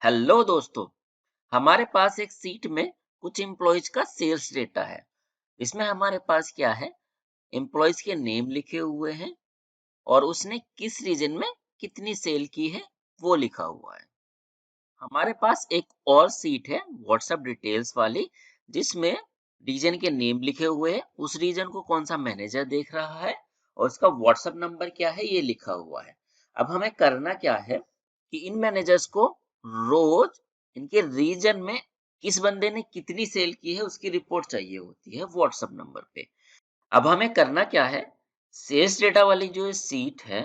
Hello दोस्तों। हमारे पास एक सीट में कुछ एम्प्लॉयज का सेल्स डेटा है। इसमें हमारे पास क्या है, एम्प्लॉयज के नेम लिखे हुए हैं और उसने किस रीजन में कितनी सेल की है वो लिखा हुआ है। हमारे पास एक और सीट है व्हाट्सएप डिटेल्स वाली, जिसमें रीजन के नेम लिखे हुए हैं, उस रीजन को कौन सा मैनेजर देख रहा है और उसका व्हाट्सएप नंबर क्या है ये लिखा हुआ है। अब हमें करना क्या है कि इन मैनेजर्स को रोज इनके रीजन में किस बंदे ने कितनी सेल की है उसकी रिपोर्ट चाहिए होती है व्हाट्सएप नंबर पे। अब हमें करना क्या है, सेल्स डेटा वाली जो सीट है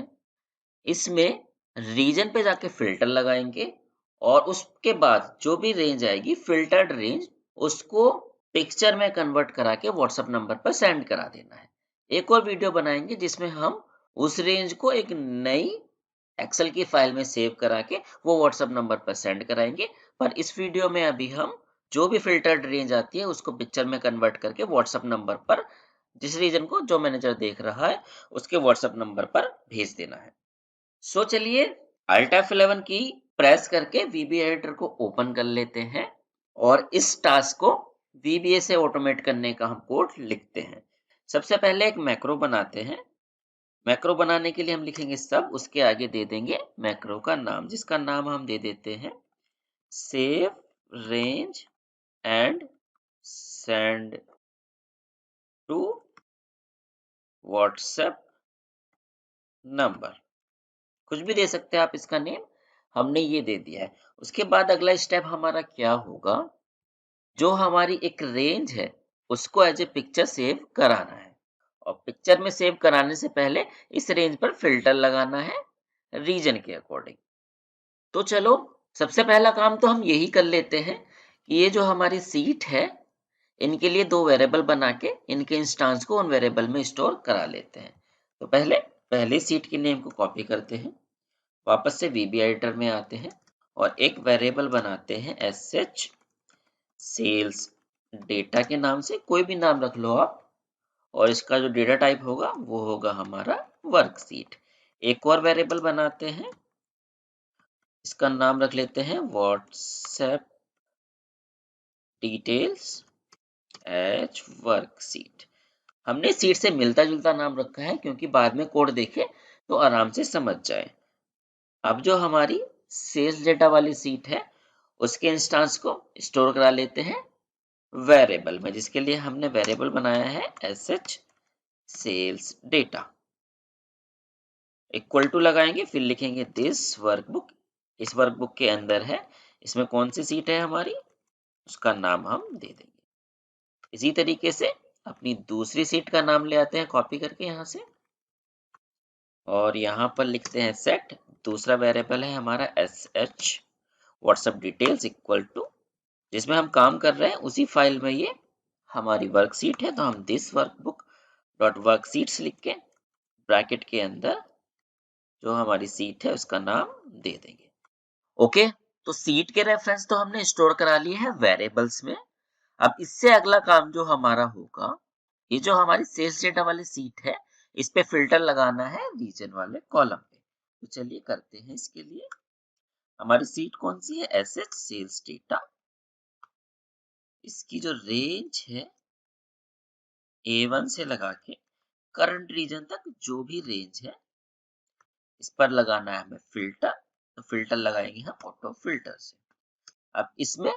इसमें रीजन पे जाके फिल्टर लगाएंगे और उसके बाद जो भी रेंज आएगी फिल्टर्ड रेंज, उसको पिक्चर में कन्वर्ट करा के व्हाट्सएप नंबर पर सेंड करा देना है। एक और वीडियो बनाएंगे जिसमें हम उस रेंज को एक नई एक्सेल की फाइल में सेव करा के वो व्हाट्सएप नंबर पर सेंड कराएंगे। पर इस वीडियो में अभी हम जो भी फिल्टर्ड रेंज आती है उसको पिक्चर में कन्वर्ट करके व्हाट्सएप नंबर पर, जिस रीजन को जो मैनेजर देख रहा है उसके व्हाट्सएप नंबर पर भेज देना है। चलिए Alt F11 की प्रेस करके VBA एडिटर को ओपन कर लेते हैं और इस टास्क को VBA से ऑटोमेट करने का हम कोड लिखते हैं। सबसे पहले एक मैक्रो बनाते हैं। मैक्रो बनाने के लिए हम लिखेंगे सब, उसके आगे दे देंगे मैक्रो का नाम, जिसका नाम हम दे देते हैं save range and send to WhatsApp number. कुछ भी दे सकते हैं आप इसका नेम, हमने ये दे दिया है। उसके बाद अगला स्टेप हमारा क्या होगा, जो हमारी एक रेंज है उसको एज ए पिक्चर सेव कराना है और पिक्चर में सेव कराने से पहले इस रेंज पर फिल्टर लगाना है रीजन के अकॉर्डिंग। तो चलो सबसे पहला काम तो हम यही कर लेते हैं कि ये जो हमारी सीट है इनके लिए दो वेरिएबल बना के इनके इंस्टांस को उन वेरिएबल में स्टोर करा लेते हैं। तो पहले सीट के नेम को कॉपी करते हैं, वापस से VB एडिटर में आते हैं और एक वेरिएबल बनाते हैं SH सेल्स डेटा के नाम से, कोई भी नाम रख लो आप, और इसका जो डेटा टाइप होगा वो होगा हमारा वर्कशीट। एक और वेरिएबल बनाते हैं, इसका नाम रख लेते हैं व्हाट्सएप डिटेल्स एच वर्कशीट। हमने सीट से मिलता जुलता नाम रखा है क्योंकि बाद में कोड देखे तो आराम से समझ जाए। अब जो हमारी सेल्स डेटा वाली सीट है उसके इंस्टांस को स्टोर करा लेते हैं वेरिएबल में, जिसके लिए हमने वेरिएबल बनाया है SH sales data. Equal to लगाएंगे, फिर लिखेंगे दिस वर्कबुक। इस वर्कबुक के अंदर है, इसमें कौन सी सीट है हमारी, उसका नाम हम दे देंगे। इसी तरीके से अपनी दूसरी सीट का नाम ले आते हैं कॉपी करके यहाँ से और यहाँ पर लिखते हैं सेट, दूसरा वेरिएबल है हमारा SH WhatsApp details equal to, जिसमें हम काम कर रहे हैं उसी फाइल में ये हमारी वर्कशीट है, तो हम दिस वर्कबुक डॉट वर्कशीट्स लिख के ब्रैकेट के अंदर जो हमारी सीट है उसका नाम दे देंगे। ओके, तो सीट के रेफरेंस तो हमने स्टोर करा लिए हैं वेरिएबल्स में। अब इससे अगला काम जो हमारा होगा, ये जो हमारी सेल्स डेटा वाली सीट है इस पे फिल्टर लगाना है रीजन वाले कॉलम पे। तो चलिए करते हैं इसके लिए। हमारी सीट कौन सी है, SH सेल्स डेटा। इसकी जो रेंज है A1 से लगा के करंट रीजन तक जो भी रेंज है इस पर लगाना है हमें फिल्टर। तो फिल्टर लगाएंगे हम ऑटो फिल्टर से। अब इसमें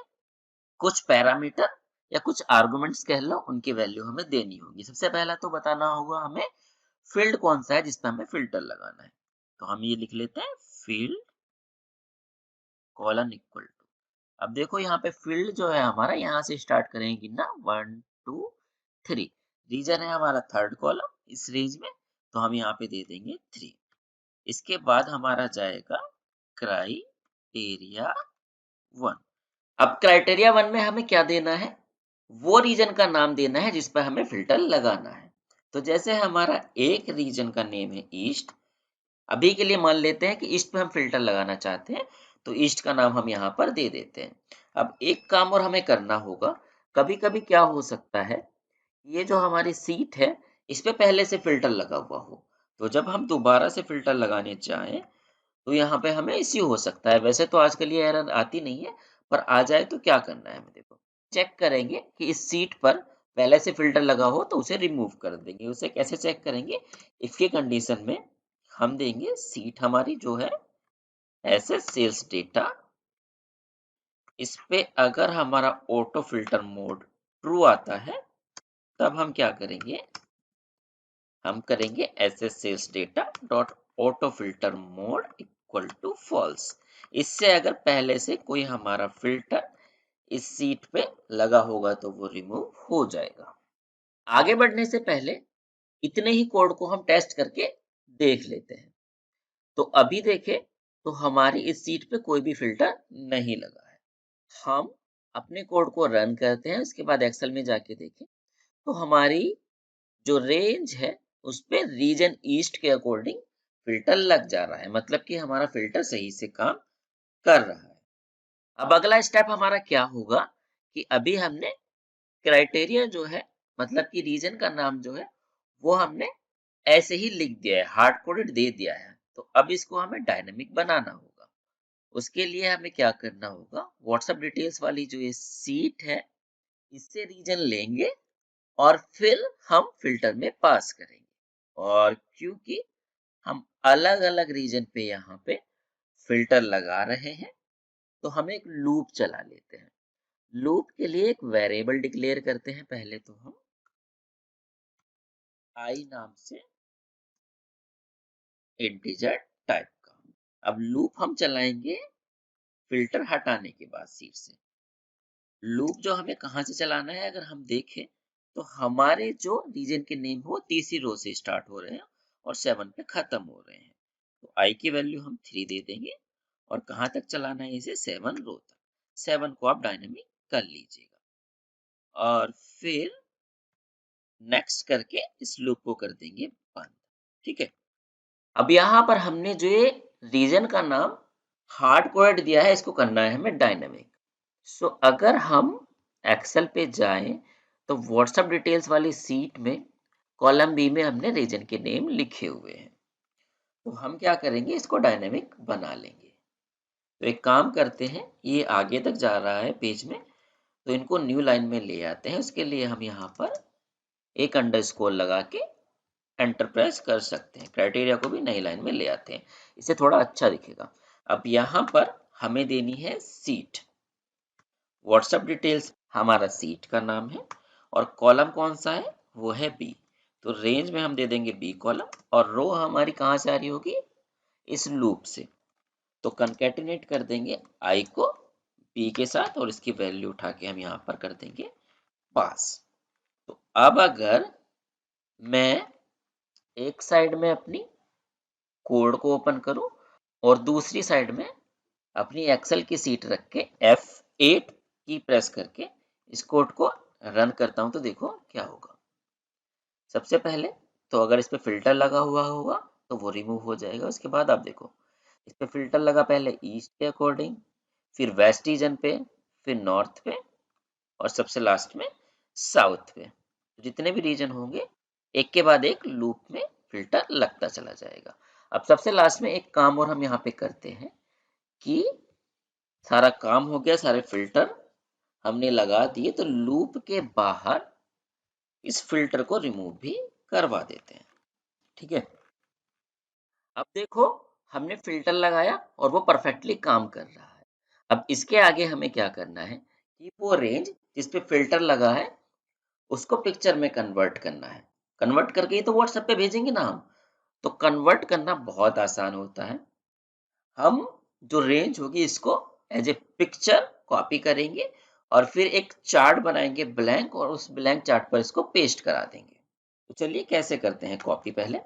कुछ पैरामीटर या कुछ आर्गुमेंट्स कह लो, उनकी वैल्यू हमें देनी होगी। सबसे पहला तो बताना होगा हमें फील्ड कौन सा है जिस पे हमें फिल्टर लगाना है। तो हम ये लिख लेते हैं फील्ड कॉलन इक्वल टू। अब देखो यहाँ पे फील्ड जो है हमारा, यहाँ से स्टार्ट करेंगे ना 1 2 3, रीजन है हमारा थर्ड कॉलम इस रेंज में, तो हम यहाँ पे दे देंगे 3। इसके बाद हमारा जाएगा क्राइटेरिया 1। अब क्राइटेरिया 1 में हमें क्या देना है, वो रीजन का नाम देना है जिस पर हमें फिल्टर लगाना है। तो जैसे हमारा एक रीजन का नेम है ईस्ट, अभी के लिए मान लेते हैं कि ईस्ट पे हम फिल्टर लगाना चाहते हैं, तो ईस्ट का नाम हम यहाँ पर दे देते हैं। अब एक काम और हमें करना होगा, कभी कभी क्या हो सकता है, ये जो हमारी सीट है इस पे पहले से फिल्टर लगा हुआ हो, तो जब हम दोबारा से फिल्टर लगाने चाहें तो यहाँ पे हमें इश्यू हो सकता है। वैसे तो आजकल ये एरर आती नहीं है, पर आ जाए तो क्या करना है हमें देखो। चेक करेंगे कि इस सीट पर पहले से फ़िल्टर लगा हो तो उसे रिमूव कर देंगे। उसे कैसे चेक करेंगे? इफ की कंडीशन में हम देंगे सीट हमारी जो है एसएस सेल्स डेटा, इस पे अगर हमारा ऑटो फ़िल्टर मोड ट्रू आता है, तब हम क्या करेंगे? हम करेंगे SS sales data dot auto filter mode equal to false. इससे अगर पहले से कोई हमारा फ़िल्टर इस सीट पे लगा होगा तो वो रिमूव हो जाएगा। आगे बढ़ने से पहले इतने ही कोड को हम टेस्ट करके देख लेते हैं। तो अभी देखें तो हमारी इस सीट पे कोई भी फ़िल्टर नहीं लगा है। हम अपने कोड को रन करते हैं, उसके बाद एक्सेल में जाके देखें तो हमारी जो रेंज है उस पे रीजन ईस्ट के अकॉर्डिंग फ़िल्टर लग जा रहा है, मतलब कि हमारा फ़िल्टर सही से काम कर रहा है। अब अगला स्टेप हमारा क्या होगा कि अभी हमने क्राइटेरिया जो है, मतलब कि रीजन का नाम जो है वो हमने ऐसे ही लिख दिया है, हार्ड कोडेड दे दिया है। तो अब इसको हमें डायनेमिक बनाना होगा। उसके लिए हमें क्या करना होगा? व्हाट्सएप डिटेल्स वाली जो ये सीट है, इससे रीजन लेंगे और फिर हम फिल्टर में पास करेंगे। और क्योंकि हम अलग-अलग रीजन पे यहाँ पे फिल्टर लगा रहे हैं, तो हम एक लूप चला लेते हैं। लूप के लिए एक वेरिएबल डिक्लेयर करते हैं पहले तो हम आई नाम से इंटीजर टाइप का। अब लूप हम चलाएंगे फिल्टर हटाने के बाद सीट से। लूप जो हमें कहाँ से चलाना है अगर हम देखें तो हमारे जो रीजन के नेम हो तीसरी रो से स्टार्ट हो रहे हैं और 7 पे खत्म हो रहे हैं। तो आई की वैल्यू हम 3 दे देंगे और कहाँ तक चलाना है इसे? 7 रो तक। 7 को आप डायनेमिक कर लीजिएगा और फिर नेक्स्ट करके इस लूप को कर देंगे बंद। ठीक है। अब यहाँ पर हमने जो ये रीजन का नाम हार्ड कोडेड दिया है, इसको करना है हमें डायनेमिक। सो अगर हम एक्सेल पे जाएं तो व्हाट्सएप डिटेल्स वाली सीट में कॉलम बी में हमने रीजन के नेम लिखे हुए हैं। तो हम क्या करेंगे? इसको डायनेमिक बना लेंगे। तो एक काम करते हैं, ये आगे तक जा रहा है पेज में, तो इनको न्यू लाइन में ले आते हैं। उसके लिए हम यहाँ पर एक अंडरस्कोर लगा के एंटर प्रेस कर सकते हैं। क्राइटेरिया को भी नई लाइन में ले आते हैं, इससे थोड़ा अच्छा दिखेगा। अब यहाँ पर हमें देनी है सीट। व्हाट्सएप डिटेल्स हमारा सीट का नाम है और कॉलम कौन सा है? वो है बी। तो रेंज में हम दे देंगे बी कॉलम और रो हमारी कहाँ से आ रही होगी? इस लूप से। तो कंकैटिनेट कर देंगे आई को बी के साथ और इसकी वैल्यू उठा के हम यहाँ पर कर देंगे पास। तो अब अगर मैं एक साइड में अपनी कोड को ओपन करूं और दूसरी साइड में अपनी एक्सेल की सीट रख के F8 की प्रेस करके इस कोड को रन करता हूं तो देखो क्या होगा। सबसे पहले तो अगर इस पे फिल्टर लगा हुआ होगा तो वो रिमूव हो जाएगा। उसके बाद आप देखो इस पे फिल्टर लगा पहले ईस्ट के अकॉर्डिंग, फिर वेस्ट रीजन पे, फिर नॉर्थ पे और सबसे लास्ट में साउथ पे। जितने भी रीजन होंगे एक के बाद एक लूप में फिल्टर लगता चला जाएगा। अब सबसे लास्ट में एक काम और हम यहाँ पे करते हैं कि सारा काम हो गया, सारे फिल्टर हमने लगा दिए, तो लूप के बाहर इस फिल्टर को रिमूव भी करवा देते हैं। ठीक है। अब देखो हमने फिल्टर लगाया और वो परफेक्टली काम कर रहा है। अब इसके आगे हमें क्या करना है कि वो रेंज जिस पे फिल्टर लगा है उसको पिक्चर में कन्वर्ट करना है। कन्वर्ट करके ही तो व्हाट्सएप पे भेजेंगे ना हम। तो कन्वर्ट करना बहुत आसान होता है। हम जो रेंज होगी इसको एज ए पिक्चर कॉपी करेंगे और फिर एक चार्ट बनाएंगे ब्लैंक और उस ब्लैंक चार्ट पर इसको पेस्ट करा देंगे। तो चलिए कैसे करते हैं कॉपी। पहले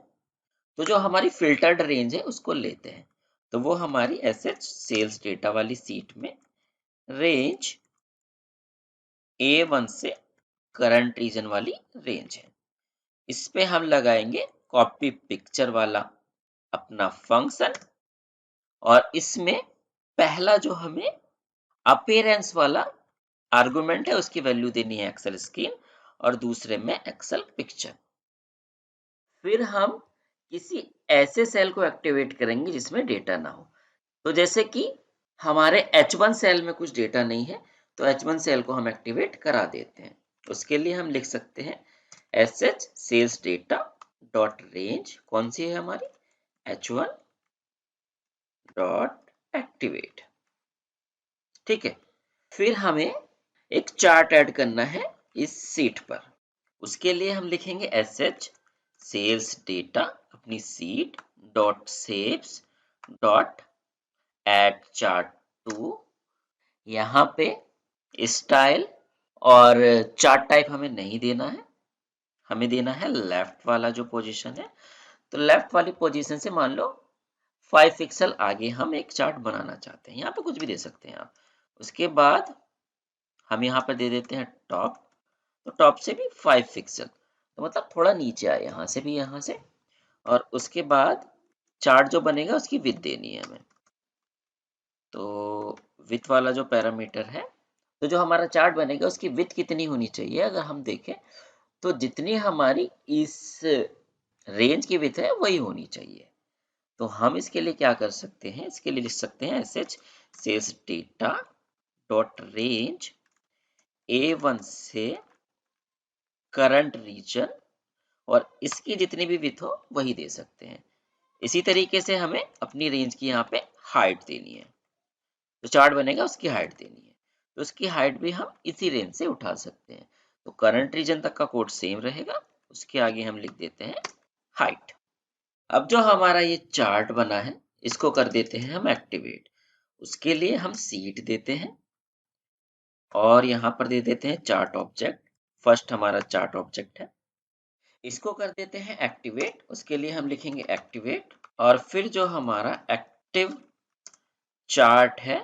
तो जो हमारी फिल्टर्ड रेंज है उसको लेते हैं। तो वो हमारी एसएच सेल्स डेटा वाली सीट में रेंज A1 से करंट रीजन वाली रेंज है। इस पे हम लगाएंगे कॉपी पिक्चर वाला अपना फंक्शन और इसमें पहला जो हमें अपीयरेंस वाला आर्गुमेंट है उसकी वैल्यू देनी है एक्सेल स्क्रीन और दूसरे में एक्सेल पिक्चर। फिर हम किसी ऐसे सेल को एक्टिवेट करेंगे जिसमें डेटा ना हो। तो जैसे कि हमारे H1 सेल में कुछ डेटा नहीं है, तो H1 सेल को हम एक्टिवेट करा देते हैं। उसके लिए हम लिख सकते हैं sh sales data dot range, कौन सी है हमारी, H1 डॉट एक्टिवेट। ठीक है, फिर हमें एक चार्ट ऐड करना है इस सीट पर। उसके लिए हम लिखेंगे sh सेल्स डेटा अपनी sheet dot saves dot add chart to. यहाँ पे स्टाइल और चार्ट टाइप हमें नहीं देना है, हमें देना है लेफ्ट वाला जो पोजीशन है। तो लेफ्ट वाली पोजीशन से मान लो 5 पिक्सल आगे हम एक चार्ट बनाना चाहते हैं, यहाँ पे कुछ भी दे सकते हैं आप। उसके बाद हम यहाँ पर दे देते हैं टॉप, तो टॉप से भी 5 पिक्सल, तो मतलब थोड़ा नीचे आए यहाँ से भी, यहाँ से। और उसके बाद चार्ट जो बनेगा उसकी विड्थ देनी है हमें। तो विड्थ वाला जो पैरामीटर है, तो जो हमारा चार्ट बनेगा उसकी विड्थ कितनी होनी चाहिए, अगर हम देखें तो जितनी हमारी इस रेंज की विड्थ है वही होनी चाहिए। तो हम इसके लिए क्या कर सकते हैं, इसके लिए लिख सकते हैं sh sales data dot range A1 से करंट रीजन, और इसकी जितनी भी विड्थ हो वही दे सकते हैं। इसी तरीके से हमें अपनी रेंज की यहाँ पे हाइट देनी है, जो चार्ट बनेगा उसकी हाइट देनी है, तो उसकी हाइट भी हम इसी रेंज से उठा सकते हैं। तो करंट रीजन तक का कोड सेम रहेगा, उसके आगे हम लिख देते हैं हाइट। अब जो हमारा ये चार्ट बना है इसको कर देते हैं हम एक्टिवेट। उसके लिए हम सीट देते हैं और यहाँ पर दे देते हैं चार्ट ऑब्जेक्ट। फर्स्ट हमारा चार्ट ऑब्जेक्ट है, इसको कर देते हैं एक्टिवेट। उसके लिए हम लिखेंगे एक्टिवेट, और फिर जो हमारा एक्टिव चार्ट है,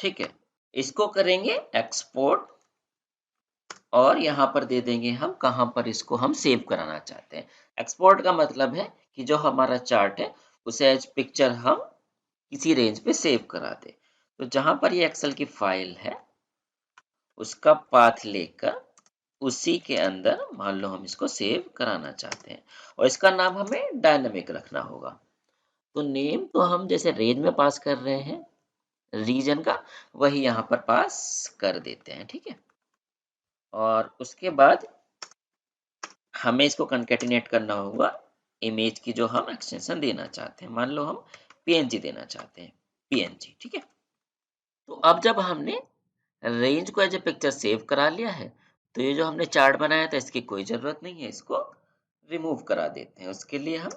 ठीक है, इसको करेंगे एक्सपोर्ट, और यहाँ पर दे देंगे हम कहाँ पर इसको हम सेव कराना चाहते हैं। एक्सपोर्ट का मतलब है कि जो हमारा चार्ट है उसे एज पिक्चर हम किसी रेंज पे सेव करा दें। तो जहाँ पर ये एक्सेल की फाइल है उसका पाथ लेकर उसी के अंदर मान लो हम इसको सेव कराना चाहते हैं, और इसका नाम हमें डायनामिक रखना होगा। तो नेम तो हम जैसे रेंज में पास कर रहे हैं रीजन का, वही यहाँ पर पास कर देते हैं। ठीक है, और उसके बाद हमें इसको कंकैटिनेट करना होगा इमेज की जो हम एक्सटेंशन देना चाहते हैं। मान लो हम पीएनजी देना चाहते हैं, पीएनजी। ठीक है, तो अब जब हमने रेंज को एज ए पिक्चर सेव करा लिया है, तो ये जो हमने चार्ट बनाया था इसकी कोई जरूरत नहीं है, इसको रिमूव करा देते हैं। उसके लिए हम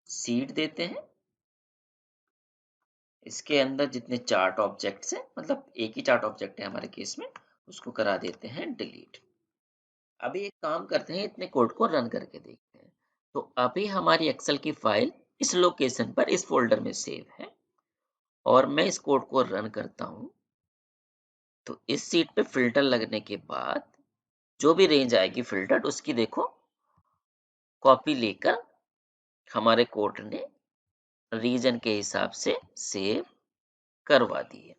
सीड देते हैं, इसके अंदर जितने चार्ट ऑब्जेक्ट्स हैं, मतलब एक ही चार्ट ऑब्जेक्ट है हमारे केस में, उसको करा देते हैं डिलीट। अभी एक काम करते हैं, इतने कोड को रन करके देखते हैं। तो अभी हमारी एक्सेल की फाइल इस लोकेशन पर इस फोल्डर में सेव है, और मैं इस कोड को रन करता हूँ। तो इस सीट पे फिल्टर लगने के बाद जो भी रेंज आएगी फिल्टर्ड, उसकी देखो कॉपी लेकर हमारे कोड ने रीजन के हिसाब से सेव करवा दी है।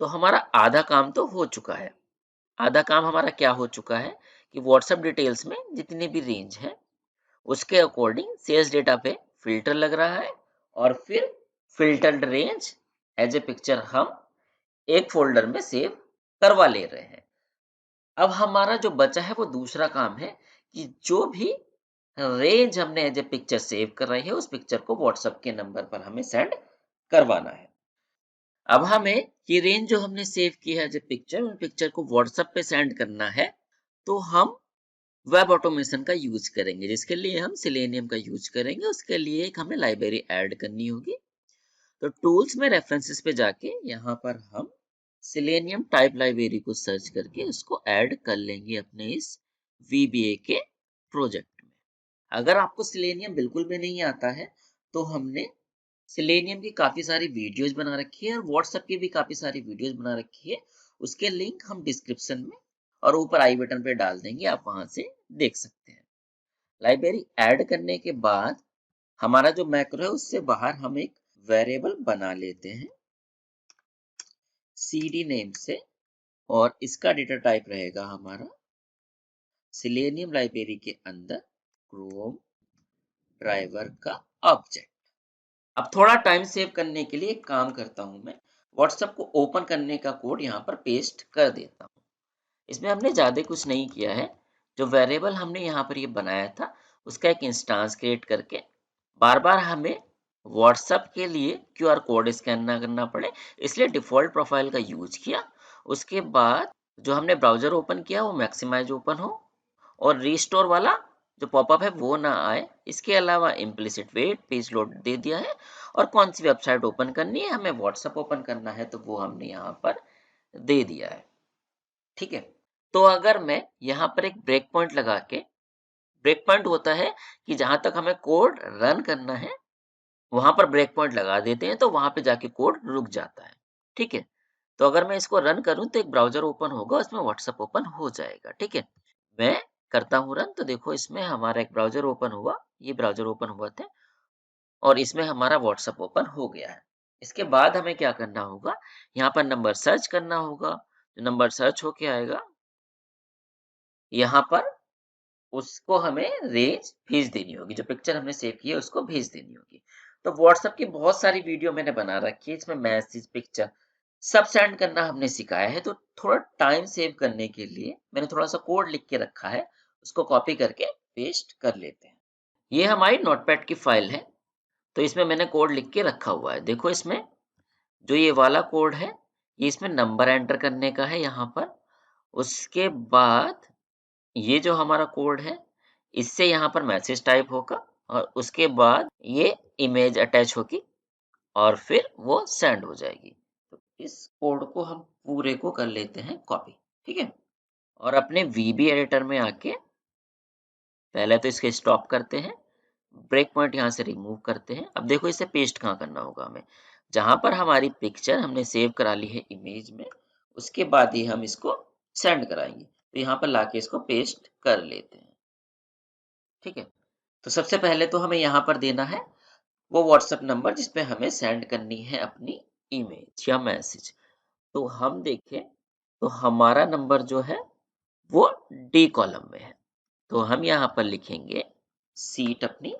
तो हमारा आधा काम तो हो चुका है। आधा काम हमारा क्या हो चुका है कि व्हाट्सएप डिटेल्स में जितनी भी रेंज है उसके अकॉर्डिंग सेल्स डेटा पे फिल्टर लग रहा है, और फिर filtered range as a picture हम एक फोल्डर में सेव करवा ले रहे हैं। अब हमारा जो बचा है वो दूसरा काम है कि जो भी रेंज हमने एज ए पिक्चर सेव कर रही है उस पिक्चर को व्हाट्सएप के नंबर पर हमें सेंड करवाना है। अब हमें ये रेंज जो हमने सेव की है एज ए पिक्चर, उन पिक्चर को व्हाट्सएप पे सेंड करना है। तो हम वेब ऑटोमेशन का यूज करेंगे, जिसके लिए हम सिलेनियम का यूज करेंगे। उसके लिए एक हमें लाइब्रेरी ऐड करनी होगी। तो टूल्स में रेफरेंसेस पे जाके यहाँ पर हम सिलेनियम टाइप लाइब्रेरी को सर्च करके उसको ऐड कर लेंगे अपने इस VBA के प्रोजेक्ट में। अगर आपको सिलेनियम बिल्कुल भी नहीं आता है, तो हमने सिलेनियम की काफी सारी वीडियोस बना रखी है, और व्हाट्सएप की भी काफी सारी वीडियोस बना रखी है। उसके लिंक हम डिस्क्रिप्शन में और ऊपर आई बटन पे डाल देंगे, आप वहां से देख सकते हैं। लाइब्रेरी ऐड करने के बाद हमारा जो मैक्रो है उससे बाहर हम एक वेरिएबल बना लेते हैं cd नेम से, और इसका डेटा टाइप रहेगा हमारा सिलेनियम लाइब्रेरी के अंदर क्रोम ड्राइवर का ऑब्जेक्ट। अब थोड़ा टाइम सेव करने के लिए एक काम करता हूँ मैं, व्हाट्सएप को ओपन करने का कोड यहाँ पर पेस्ट कर देता हूँ। इसमें हमने ज़्यादा कुछ नहीं किया है, जो वेरिएबल हमने यहाँ पर ये बनाया था, उसका एक इंस्टेंस क्रिएट करके बार-बार हमें व्हाट्सएप के लिए क्यूआर कोड स्कैन ना करना पड़े, इसलिए डिफ़ॉल्ट प्रोफाइल का यूज़ किया। उसके बाद जो हमने ब्राउज़र ओपन किया वो मैक्सिमाइज़ ओपन हो और रिस्टोर वाला जो पॉपअप है वो ना आए। इसके अलावा इम्प्लिसिट वेट पेज लोड दे दिया है और कौन सी वेबसाइट ओपन करनी है, हमें व्हाट्सएप ओपन करना है तो वो हमने यहाँ पर दे दिया है। ठीक है, तो अगर मैं यहाँ पर एक ब्रेक पॉइंट लगा के, ब्रेक पॉइंट होता है कि जहां तक हमें कोड रन करना है वहां पर ब्रेक पॉइंट लगा देते हैं तो वहां पे जाके कोड रुक जाता है। ठीक है, तो अगर मैं इसको रन करूं तो एक ब्राउजर ओपन होगा, उसमें व्हाट्सएप ओपन हो जाएगा। ठीक है, मैं करता हूं रन तो देखो इसमें हमारा एक ब्राउजर ओपन हुआ, ये ब्राउजर ओपन हुआ थे और इसमें हमारा व्हाट्सएप ओपन हो गया है। इसके बाद हमें क्या करना होगा, यहाँ पर नंबर सर्च करना होगा। जो नंबर सर्च होके आएगा यहाँ पर उसको हमें रेंज भेज देनी होगी, जो पिक्चर हमने सेव की है उसको भेज देनी होगी। तो व्हाट्सएप की बहुत सारी वीडियो मैंने बना रखी है, इसमें मैसेज पिक्चर सब सेंड करना हमने सिखाया है। तो थोड़ा टाइम सेव करने के लिए मैंने थोड़ा सा कोड लिख के रखा है, उसको कॉपी करके पेस्ट कर लेते हैं। ये हमारी नोटपैड की फाइल है, तो इसमें मैंने कोड लिख के रखा हुआ है। देखो इसमें जो ये वाला कोड है, ये इसमें नंबर एंटर करने का है यहाँ पर। उसके बाद ये जो हमारा कोड है, इससे यहाँ पर मैसेज टाइप होगा और उसके बाद ये इमेज अटैच होगी और फिर वो सेंड हो जाएगी। तो इस कोड को हम पूरे को कर लेते हैं कॉपी, ठीक है? और अपने वीबी एडिटर में आके पहले तो इसके स्टॉप करते हैं, ब्रेक पॉइंट यहाँ से रिमूव करते हैं। अब देखो इसे पेस्ट कहाँ करना होगा हमें, जहाँ पर हमारी पिक्चर हमने सेव करा ली है इमेज में, उसके बाद ही हम इसको सेंड कराएंगे। तो यहाँ पर लाके इसको पेस्ट कर लेते हैं, ठीक है? तो सबसे पहले तो हमें यहाँ पर देना है वो व्हाट्सएप नंबर जिस पे हमें सेंड करनी है अपनी इमेज या मैसेज। तो हम देखें तो हमारा नंबर जो है वो डी कॉलम में है। तो हम यहाँ पर लिखेंगे सीट अपनी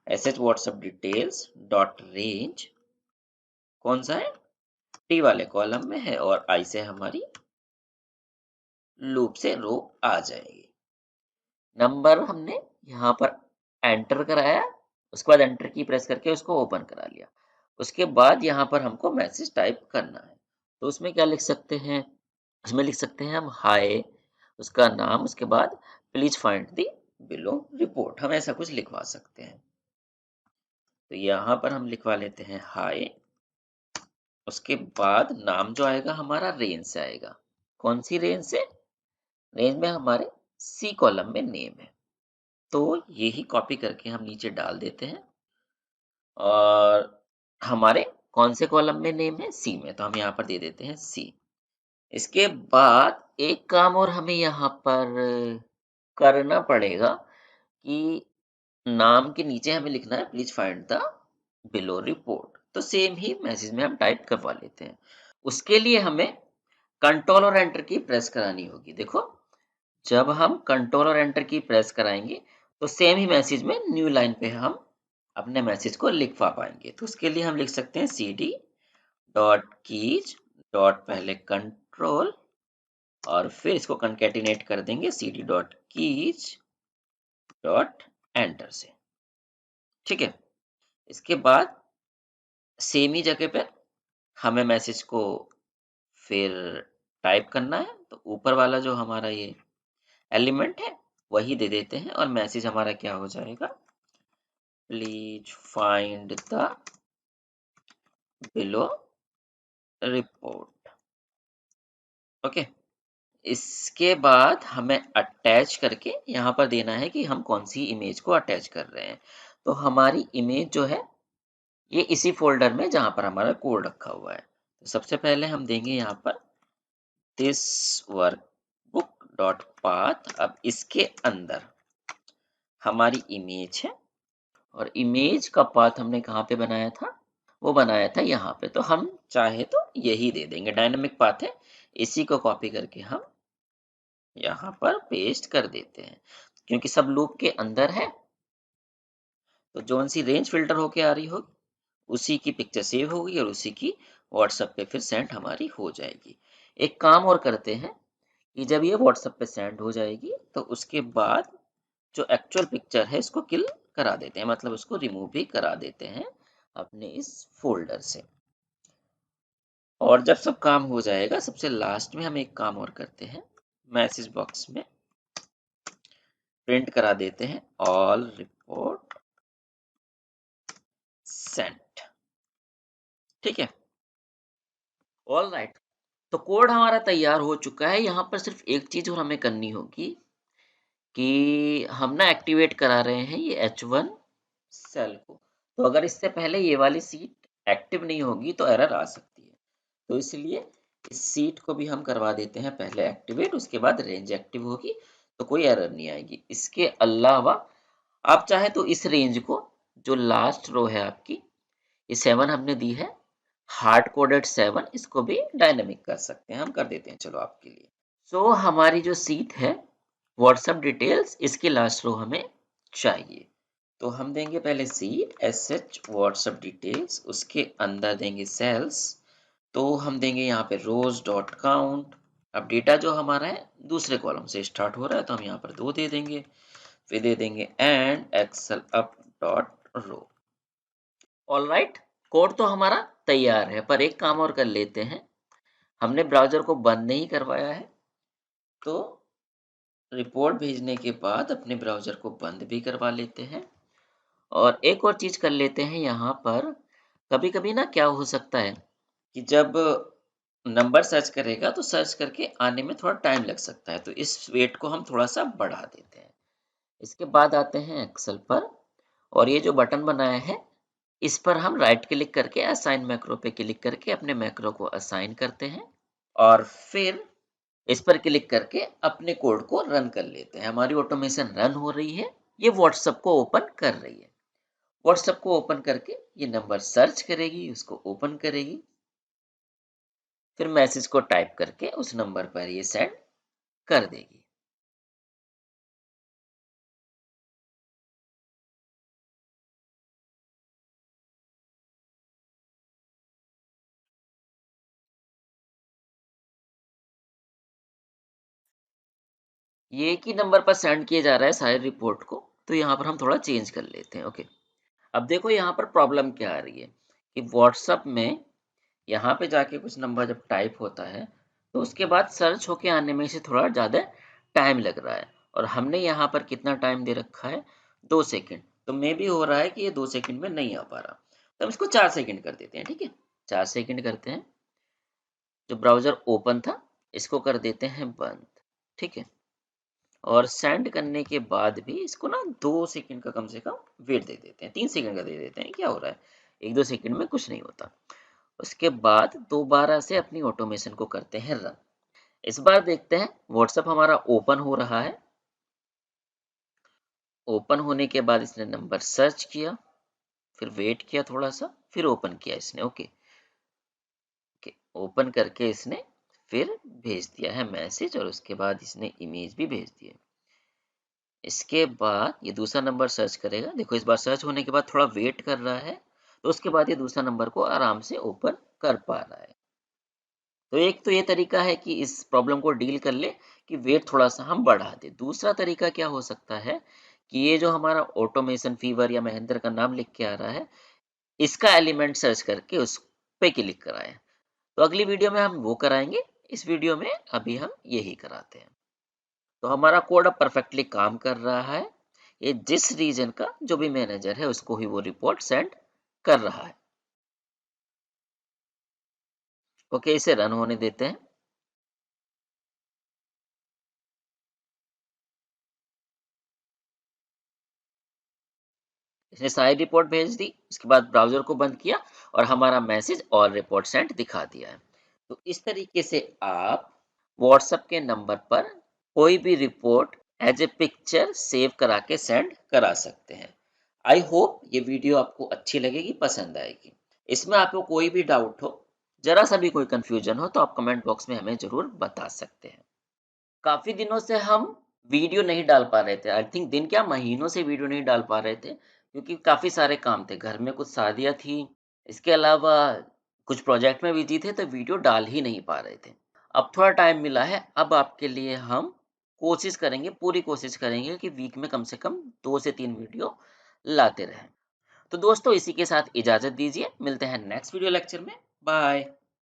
SH WhatsApp details dot range, कौन सा है, टी वाले कॉलम में है और आई से हमारी लूप से रो आ जाएगी। नंबर हमने यहाँ पर एंटर कराया, उसके बाद एंटर की प्रेस करके उसको ओपन करा लिया। उसके बाद यहाँ पर हमको मैसेज टाइप करना है। तो उसमें क्या लिख सकते हैं, उसमें लिख सकते हैं हम हाय, उसका नाम, उसके बाद please find the below report, हम ऐसा कुछ लिखवा सकते हैं। तो यहाँ पर हम लिखवा लेते हैं हाय, उसके बाद नाम जो आएगा हमारा रेंज से आएगा। कौन सी रेंज से, रेंज में हमारे सी कॉलम में नेम है। तो यही कॉपी करके हम नीचे डाल देते हैं और हमारे कौन से कॉलम में नेम है, सी में, तो हम यहाँ पर दे देते हैं सी। इसके बाद एक काम और हमें यहाँ पर करना पड़ेगा कि नाम के नीचे हमें लिखना है please find the below report. तो सेम ही मैसेज में हम टाइप करवा लेते हैं। उसके लिए हमें कंट्रोल और एंटर की प्रेस करानी होगी। देखो जब हम कंट्रोल और एंटर की प्रेस कराएंगे तो सेम ही मैसेज में न्यू लाइन पे हम अपने मैसेज को लिखवा पाएंगे। तो उसके लिए हम लिख सकते हैं C D dot keys dot पहले कंट्रोल और फिर इसको कंकेटिनेट कर देंगे C D dot keys dot enter से, ठीक है? इसके बाद सेम ही जगह पर हमें मैसेज को फिर टाइप करना है। तो ऊपर वाला जो हमारा ये एलिमेंट है वही दे देते हैं और मैसेज हमारा क्या हो जाएगा, please find the below report, okay. इसके बाद हमें अटैच करके यहाँ पर देना है कि हम कौन सी इमेज को अटैच कर रहे हैं। तो हमारी इमेज जो है ये इसी फोल्डर में जहाँ पर हमारा कोड रखा हुआ है। तो सबसे पहले हम देंगे यहाँ पर दिस वर्कबुक डॉट पाथ। अब इसके अंदर हमारी इमेज है और इमेज का पाथ हमने कहाँ पे बनाया था, वो बनाया था यहाँ पे। तो हम चाहे तो यही दे देंगे, डायनामिक पाथ है, इसी को कॉपी करके हम यहाँ पर पेस्ट कर देते हैं। क्योंकि सब लूप के अंदर है तो जौन सी रेंज फिल्टर होके आ रही होगी उसी की पिक्चर सेव होगी और उसी की व्हाट्सएप पे फिर सेंड हमारी हो जाएगी। एक काम और करते हैं कि जब ये व्हाट्सएप पे सेंड हो जाएगी तो उसके बाद जो एक्चुअल पिक्चर है इसको किल करा देते हैं, मतलब उसको रिमूव भी करा देते हैं अपने इस फोल्डर से। और जब सब काम हो जाएगा सबसे लास्ट में हम एक काम और करते हैं, मैसेज बॉक्स में प्रिंट करा देते हैं ऑल रिपोर्ट सेंट। ठीक है, ऑल राइट। तो कोड हमारा तैयार हो चुका है। यहाँ पर सिर्फ एक चीज और हमें करनी होगी कि हम ना एक्टिवेट करा रहे हैं ये H1 सेल को। तो अगर इससे पहले ये वाली सीट एक्टिव नहीं होगी तो एरर आ सकती है। तो इसलिए इस सीट को भी हम करवा देते हैं पहले एक्टिवेट, उसके बाद रेंज एक्टिव होगी तो कोई एरर नहीं आएगी। इसके अलावा आप चाहे तो इस रेंज को, जो लास्ट रो है आपकी, ये 7 हमने दी है, हार्ड कोडेड 7, इसको भी डायनेमिक कर सकते हैं, हम कर देते हैं चलो आपके लिए। सो हमारी जो सीट है व्हाट्सएप डिटेल्स, इसकी लास्ट रो हमें चाहिए। तो हम देंगे पहले सीट sh व्हाट्सएप डिटेल्स, उसके अंदर देंगे सेल्स। तो हम देंगे यहाँ पे रोज डॉट काउंट। अब डेटा जो हमारा है दूसरे कॉलम से स्टार्ट हो रहा है तो हम यहाँ पर 2 दे देंगे, फिर दे देंगे and excel up dot row. All right, code तो हमारा तैयार है, पर एक काम और कर लेते हैं। हमने ब्राउजर को बंद नहीं करवाया है, तो रिपोर्ट भेजने के बाद अपने ब्राउजर को बंद भी करवा लेते हैं। और एक और चीज कर लेते हैं यहाँ पर, कभी कभी ना क्या हो सकता है कि जब नंबर सर्च करेगा तो सर्च करके आने में थोड़ा टाइम लग सकता है, तो इस वेट को हम थोड़ा सा बढ़ा देते हैं। इसके बाद आते हैं एक्सेल पर, और ये जो बटन बनाया है इस पर हम राइट क्लिक करके असाइन मैक्रो पे क्लिक करके अपने मैक्रो को असाइन करते हैं और फिर इस पर क्लिक करके अपने कोड को रन कर लेते हैं। हमारी ऑटोमेशन रन हो रही है, ये व्हाट्सएप को ओपन कर रही है। व्हाट्सएप को ओपन करके ये नंबर सर्च करेगी, उसको ओपन करेगी, फिर मैसेज को टाइप करके उस नंबर पर ये सेंड कर देगी। ये एक ही नंबर पर सेंड किया जा रहा है सारे रिपोर्ट को, तो यहाँ पर हम थोड़ा चेंज कर लेते हैं। ओके, अब देखो यहाँ पर प्रॉब्लम क्या आ रही है कि व्हाट्सएप में यहाँ पे जाके कुछ नंबर जब टाइप होता है तो उसके बाद सर्च होके आने में इसे थोड़ा ज़्यादा टाइम लग रहा है, और हमने यहाँ पर कितना टाइम दे रखा है 2 सेकंड, तो मे भी हो रहा है कि ये 2 सेकंड में नहीं आ पा रहा, तो हम इसको 4 सेकंड कर देते हैं। ठीक है, 4 सेकंड करते हैं। जो ब्राउजर ओपन था इसको कर देते हैं बंद। ठीक है, और सेंड करने के बाद भी इसको ना 2 सेकंड का कम से कम वेट दे देते हैं, 3 सेकंड का दे देते हैं, क्या हो रहा है, 1-2 सेकंड में कुछ नहीं होता। उसके बाद दोबारा से अपनी ऑटोमेशन को करते हैं रन। इस बार देखते हैं व्हाट्सएप हमारा ओपन हो रहा है। ओपन होने के बाद इसने नंबर सर्च किया, फिर वेट किया थोड़ा सा, फिर ओपन किया इसने। ओके, ओपन करके इसने फिर भेज दिया है मैसेज, और उसके बाद इसने इमेज भी भेज दी है। इसके बाद ये दूसरा नंबर सर्च करेगा। देखो इस बार सर्च होने के बाद थोड़ा वेट कर रहा है, तो उसके बाद ये दूसरा नंबर को आराम से ओपन कर पा रहा है। तो एक तो ये तरीका है कि इस प्रॉब्लम को डील कर ले कि वेट थोड़ा सा हम बढ़ा दें। दूसरा तरीका क्या हो सकता है कि ये जो हमारा ऑटोमेशन फीवर या महेंद्र का नाम लिख के आ रहा है, इसका एलिमेंट सर्च करके उस पे क्लिक कराएं। तो अगली वीडियो में हम वो कराएंगे, इस वीडियो में अभी हम यही कराते हैं। तो हमारा कोड अब परफेक्टली काम कर रहा है। ये जिस रीजन का जो भी मैनेजर है उसको ही वो रिपोर्ट सेंड कर रहा है। ओके, इसे रन होने देते हैं। इसने सारी रिपोर्ट भेज दी, उसके बाद ब्राउजर को बंद किया और हमारा मैसेज और रिपोर्ट सेंट दिखा दिया है। तो इस तरीके से आप व्हाट्सएप के नंबर पर कोई भी report as a picture save करा के सेंड करा सकते हैं। आई होप ये वीडियो आपको अच्छी लगेगी, पसंद आएगी। इसमें आपको कोई भी डाउट हो, जरा सा भी कोई कंफ्यूजन हो, तो आप कमेंट बॉक्स में हमें जरूर बता सकते हैं। काफी दिनों से हम वीडियो नहीं डाल पा रहे थे, आई थिंक दिन क्या महीनों से वीडियो नहीं डाल पा रहे थे, क्योंकि काफ़ी सारे काम थे। घर में कुछ शादियाँ थी, इसके अलावा कुछ प्रोजेक्ट में बिज़ी थे, तो वीडियो डाल ही नहीं पा रहे थे। अब थोड़ा टाइम मिला है, अब आपके लिए हम कोशिश करेंगे, पूरी कोशिश करेंगे कि वीक में कम से कम 2 से 3 वीडियो लाते रहें। तो दोस्तों इसी के साथ इजाज़त दीजिए, मिलते हैं नेक्स्ट वीडियो लेक्चर में। बाय।